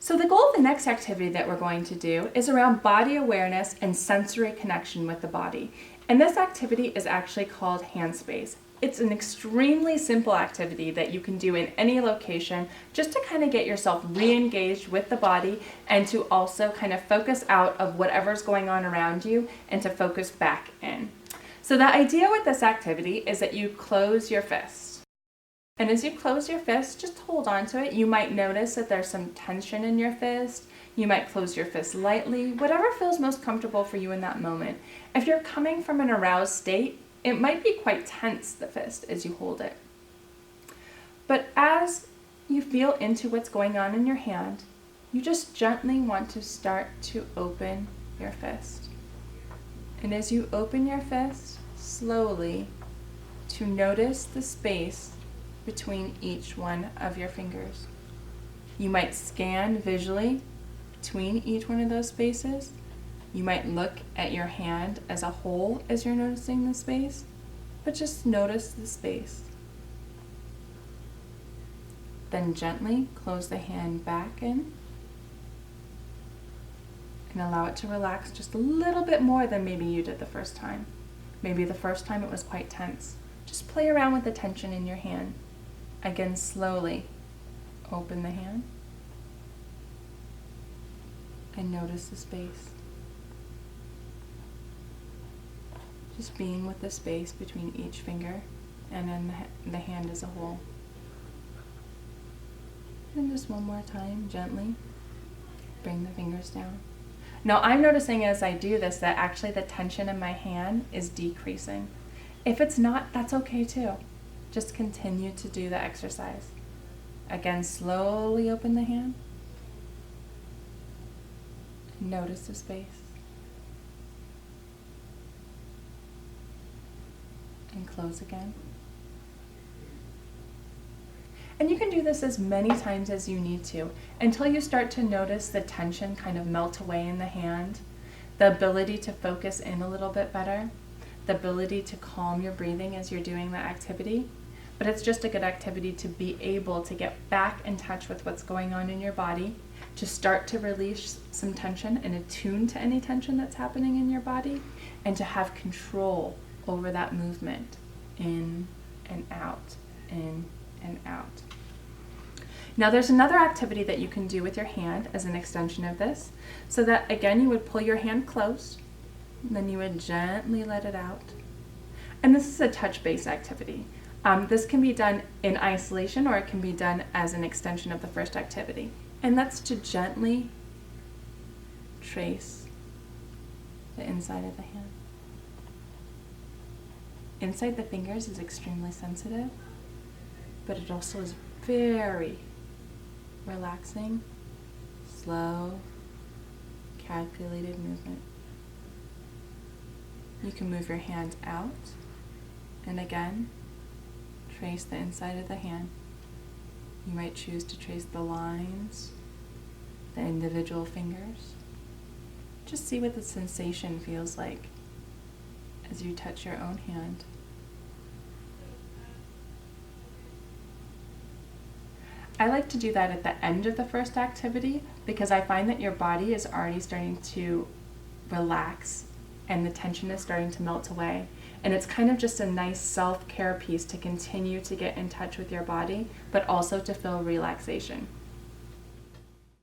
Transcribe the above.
So the goal of the next activity that we're going to do is around body awareness and sensory connection with the body. And this activity is actually called hand space. It's an extremely simple activity that you can do in any location just to kind of get yourself re-engaged with the body and to also kind of focus out of whatever's going on around you and to focus back in. So the idea with this activity is that you close your fist. And as you close your fist, just hold on to it. You might notice that there's some tension in your fist. You might close your fist lightly, whatever feels most comfortable for you in that moment. If you're coming from an aroused state, it might be quite tense, the fist, as you hold it. But as you feel into what's going on in your hand, you just gently want to start to open your fist. And as you open your fist, slowly, to notice the space between each one of your fingers. You might scan visually between each one of those spaces. You might look at your hand as a whole as you're noticing the space, but just notice the space. Then gently close the hand back in and allow it to relax just a little bit more than maybe you did the first time. Maybe the first time it was quite tense. Just play around with the tension in your hand. Again, slowly open the hand and notice the space. Just being with the space between each finger and then the hand as a whole. And just one more time, gently bring the fingers down. Now I'm noticing as I do this that actually the tension in my hand is decreasing. If it's not, that's okay too. Just continue to do the exercise. Again, slowly open the hand. Notice the space. And close again. And you can do this as many times as you need to until you start to notice the tension kind of melt away in the hand, the ability to focus in a little bit better, the ability to calm your breathing as you're doing the activity. But it's just a good activity to be able to get back in touch with what's going on in your body, to start to release some tension and attune to any tension that's happening in your body, and to have control over that movement in and out, in and out. Now there's another activity that you can do with your hand as an extension of this, so that again you would pull your hand closed, and then you would gently let it out. And this is a touch-based activity. This can be done in isolation or it can be done as an extension of the first activity. And that's to gently trace the inside of the hand. Inside the fingers is extremely sensitive, but it also is very relaxing, slow, calculated movement. You can move your hand out and again trace the inside of the hand. You might choose to trace the lines, the individual fingers. Just see what the sensation feels like as you touch your own hand. I like to do that at the end of the first activity because I find that your body is already starting to relax and the tension is starting to melt away. And it's kind of just a nice self-care piece to continue to get in touch with your body, but also to feel relaxation.